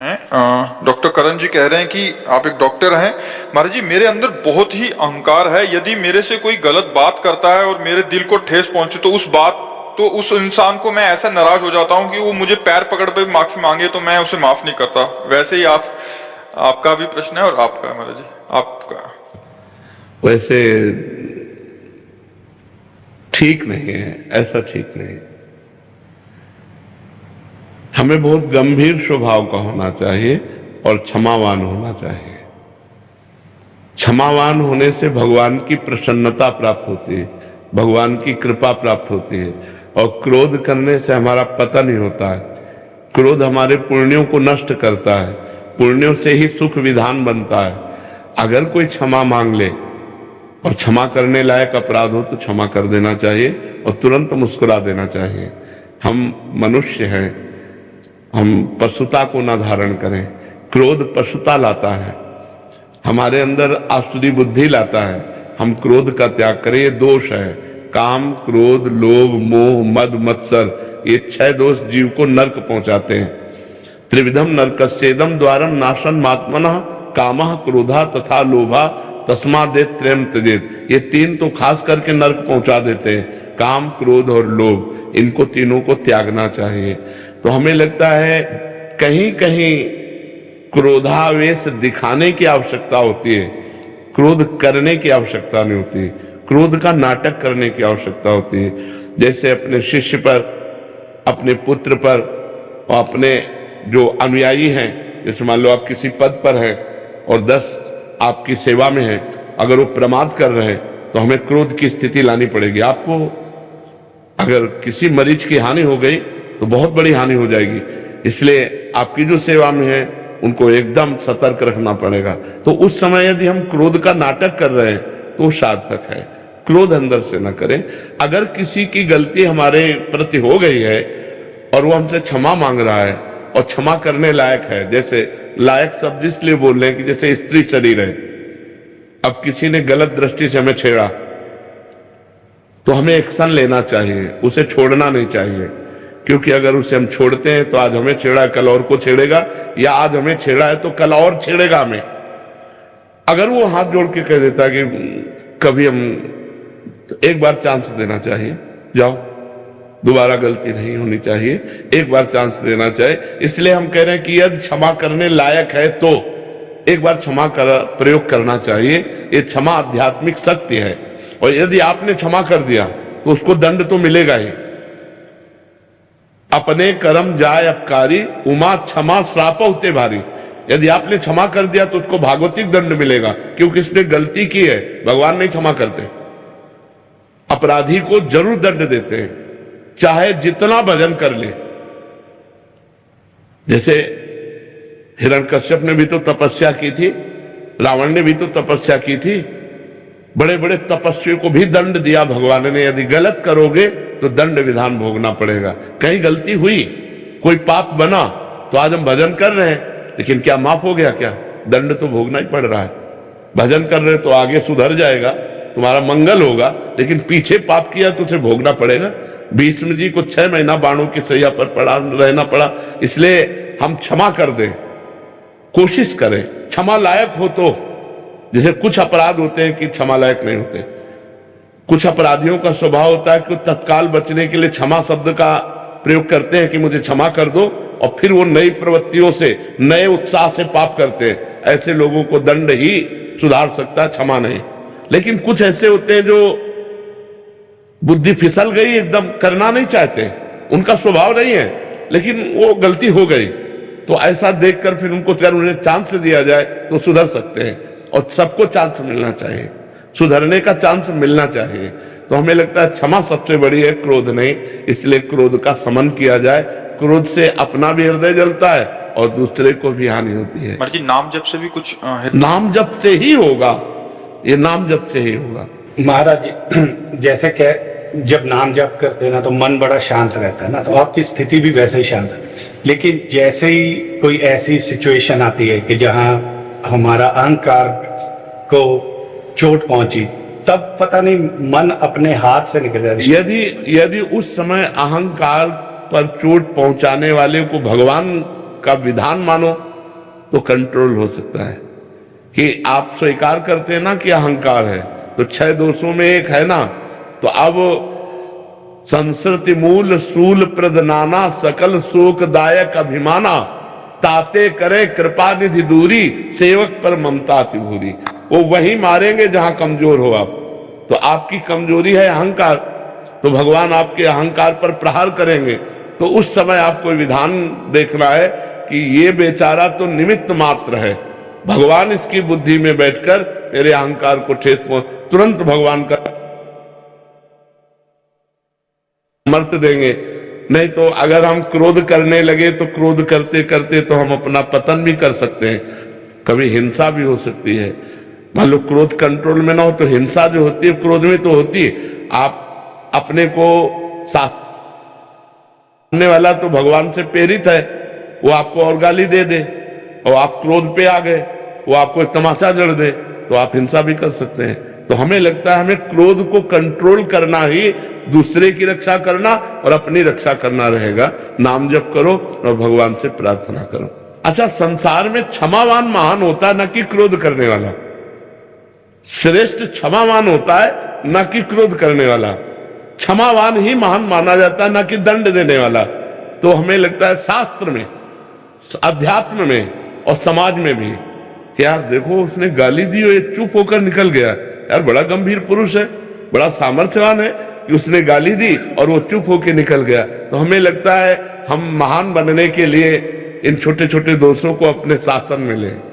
Doctor करण जी कह रहे हैं कि आप एक डॉक्टर हैं। महाराज जी, मेरे अंदर बहुत ही अहंकार है। यदि मेरे से कोई गलत बात करता है और मेरे दिल को ठेस पहुंचे तो उस इंसान को मैं ऐसा नाराज हो जाता हूं कि वो मुझे पैर पकड़ पे माफी मांगे तो मैं उसे माफ नहीं करता। वैसे ही आपका भी प्रश्न है और आपका महाराज जी, आपका वैसे ठीक नहीं है, ऐसा ठीक नहीं। हमें बहुत गंभीर स्वभाव का होना चाहिए और क्षमावान होना चाहिए। क्षमावान होने से भगवान की प्रसन्नता प्राप्त होती है, भगवान की कृपा प्राप्त होती है। और क्रोध करने से हमारा पतन नहीं होता है। क्रोध हमारे पुण्यों को नष्ट करता है, पुण्यों से ही सुख विधान बनता है। अगर कोई क्षमा मांग ले और क्षमा करने लायक अपराध हो तो क्षमा कर देना चाहिए और तुरंत मुस्कुरा देना चाहिए। हम मनुष्य हैं, हम पशुता को ना धारण करें। क्रोध पशुता लाता है, हमारे अंदर आसुरी बुद्धि लाता है। हम क्रोध का त्याग करें, ये दोष है। काम, क्रोध, लोभ, मोह, मद, मत्सर, ये 6 दोष जीव को नरक पहुंचाते हैं। त्रिविधम नरकस्येदम द्वारम नाशन मात्मनः कामः क्रोधा तथा लोभा तस्मादेत त्रयम त्यजेत। ये 3 तो खास करके नरक पहुंचा देते हैं, काम, क्रोध और लोभ। इनको तीनों को त्यागना चाहिए। तो हमें लगता है कहीं कहीं क्रोधावेश दिखाने की आवश्यकता होती है, क्रोध करने की आवश्यकता नहीं होती। क्रोध का नाटक करने की आवश्यकता होती है। जैसे अपने शिष्य पर, अपने पुत्र पर और अपने जो अनुयायी हैं, जैसे मान लो आप किसी पद पर हैं और 10 आपकी सेवा में हैं, अगर वो प्रमाद कर रहे हैं तो हमें क्रोध की स्थिति लानी पड़ेगी। आपको अगर किसी मरीज की हानि हो गई तो बहुत बड़ी हानि हो जाएगी, इसलिए आपकी जो सेवा में है उनको एकदम सतर्क रखना पड़ेगा। तो उस समय यदि हम क्रोध का नाटक कर रहे हैं तो सार्थक है। क्रोध अंदर से न करें। अगर किसी की गलती हमारे प्रति हो गई है और वो हमसे क्षमा मांग रहा है और क्षमा करने लायक है, जैसे लायक शब्द इसलिए बोल रहे हैं कि जैसे स्त्री शरीर है, अब किसी ने गलत दृष्टि से हमें छेड़ा तो हमें एक्शन लेना चाहिए, उसे छोड़ना नहीं चाहिए। क्योंकि अगर उसे हम छोड़ते हैं तो आज हमें छेड़ा है, कल और को छेड़ेगा, या आज हमें छेड़ा है तो कल और छेड़ेगा हमें। अगर वो हाथ जोड़ के कह देता कि कभी हम, तो एक बार चांस देना चाहिए, जाओ, दोबारा गलती नहीं होनी चाहिए, एक बार चांस देना चाहिए। इसलिए हम कह रहे हैं कि यदि क्षमा करने लायक है तो एक बार क्षमा प्रयोग करना चाहिए। ये क्षमा आध्यात्मिक शक्ति है। और यदि आपने क्षमा कर दिया तो उसको दंड तो मिलेगा ही। अपने कर्म जाय अपकारी, उमा क्षमा श्राप होते भारी। यदि आपने क्षमा कर दिया तो उसको भागवतिक दंड मिलेगा, क्योंकि इसने गलती की है। भगवान नहीं क्षमा करते, अपराधी को जरूर दंड देते हैं, चाहे जितना भजन कर ले। जैसे हिरण्यकश्यप ने भी तो तपस्या की थी, रावण ने भी तो तपस्या की थी, बड़े बड़े तपस्वी को भी दंड दिया भगवान ने। यदि गलत करोगे तो दंड विधान भोगना पड़ेगा। कहीं गलती हुई, कोई पाप बना, तो आज हम भजन कर रहे हैं, लेकिन क्या माफ हो गया? क्या दंड तो भोगना ही पड़ रहा है। भजन कर रहे तो आगे सुधर जाएगा, तुम्हारा मंगल होगा, लेकिन पीछे पाप किया तो उसे भोगना पड़ेगा। भीष्म जी को 6 महीना बाणों की सैया पर रहना पड़ा। इसलिए हम क्षमा कर दें, कोशिश करें, क्षमा लायक हो तो। जैसे कुछ अपराध होते हैं कि क्षमा लायक नहीं होते। कुछ अपराधियों का स्वभाव होता है कि तत्काल बचने के लिए क्षमा शब्द का प्रयोग करते हैं कि मुझे क्षमा कर दो, और फिर वो नई प्रवृत्तियों से, नए उत्साह से पाप करते हैं। ऐसे लोगों को दंड ही सुधार सकता है, क्षमा नहीं। लेकिन कुछ ऐसे होते हैं जो बुद्धि फिसल गई, एकदम करना नहीं चाहते, उनका स्वभाव नहीं है, लेकिन वो गलती हो गई, तो ऐसा देखकर फिर उनको अगर उन्हें चांस दिया जाए तो सुधर सकते हैं। और सबको चांस मिलना चाहिए, सुधरने का चांस मिलना चाहिए। तो हमें लगता है क्षमा सबसे बड़ी है, क्रोध नहीं। इसलिए क्रोध का समन किया जाए। क्रोध से अपना भी हृदय जलता है और दूसरे को भी हानि होती है। जी, नाम जप से भी कुछ नाम जप से ही होगा, ये नाम जप से ही होगा। महाराज जी, जैसे कि जब नाम जप करते हैं ना तो मन बड़ा शांत रहता है ना, तो आपकी स्थिति भी वैसे ही शांत है। लेकिन जैसे ही कोई ऐसी सिचुएशन आती है कि जहां हमारा अहंकार को चोट पहुंची, तब पता नहीं मन अपने हाथ से निकल जाती है। यदि उस समय अहंकार पर चोट पहुंचाने वाले को भगवान का विधान मानो तो कंट्रोल हो सकता है। कि आप स्वीकार करते हैं ना कि अहंकार है, तो 6 दोषों में एक है ना, तो अब संस्कृति मूल सूल प्रद नाना सकल शोकदायक अभिमाना ताते करे कृपा निधि दूरी सेवक पर ममता अति भूरी। वो वहीं मारेंगे जहां कमजोर हो आप। तो आपकी कमजोरी है अहंकार, तो भगवान आपके अहंकार पर प्रहार करेंगे। तो उस समय आपको विधान देखना है कि ये बेचारा तो निमित्त मात्र है, भगवान इसकी बुद्धि में बैठकर मेरे अहंकार को ठेस पहुंच, तुरंत भगवान का मर्त देंगे। नहीं तो अगर हम क्रोध करने लगे तो क्रोध करते करते तो हम अपना पतन भी कर सकते हैं, कभी हिंसा भी हो सकती है। मान लो क्रोध कंट्रोल में ना हो तो हिंसा जो होती है क्रोध में तो होती है। आप अपने को सामने वाला तो भगवान से प्रेरित है, वो आपको और गाली दे दे और आप क्रोध पे आ गए, वो आपको एक तमाचा जड़ दे, तो आप हिंसा भी कर सकते हैं। तो हमें लगता है हमें क्रोध को कंट्रोल करना ही दूसरे की रक्षा करना और अपनी रक्षा करना रहेगा। नाम जप करो और भगवान से प्रार्थना करो। अच्छा, संसार में क्षमावान महान होता है, न कि क्रोध करने वाला। श्रेष्ठ क्षमावान होता है, न कि क्रोध करने वाला। क्षमावान ही महान माना जाता है, न कि दंड देने वाला। तो हमें लगता है शास्त्र में, अध्यात्म में और समाज में भी कि यार देखो उसने गाली दी और ये चुप होकर निकल गया, यार बड़ा गंभीर पुरुष है, बड़ा सामर्थ्यवान है कि उसने गाली दी और वो चुप होकर निकल गया। तो हमें लगता है हम महान बनने के लिए इन छोटे छोटे दोषों को अपने शासन में लें।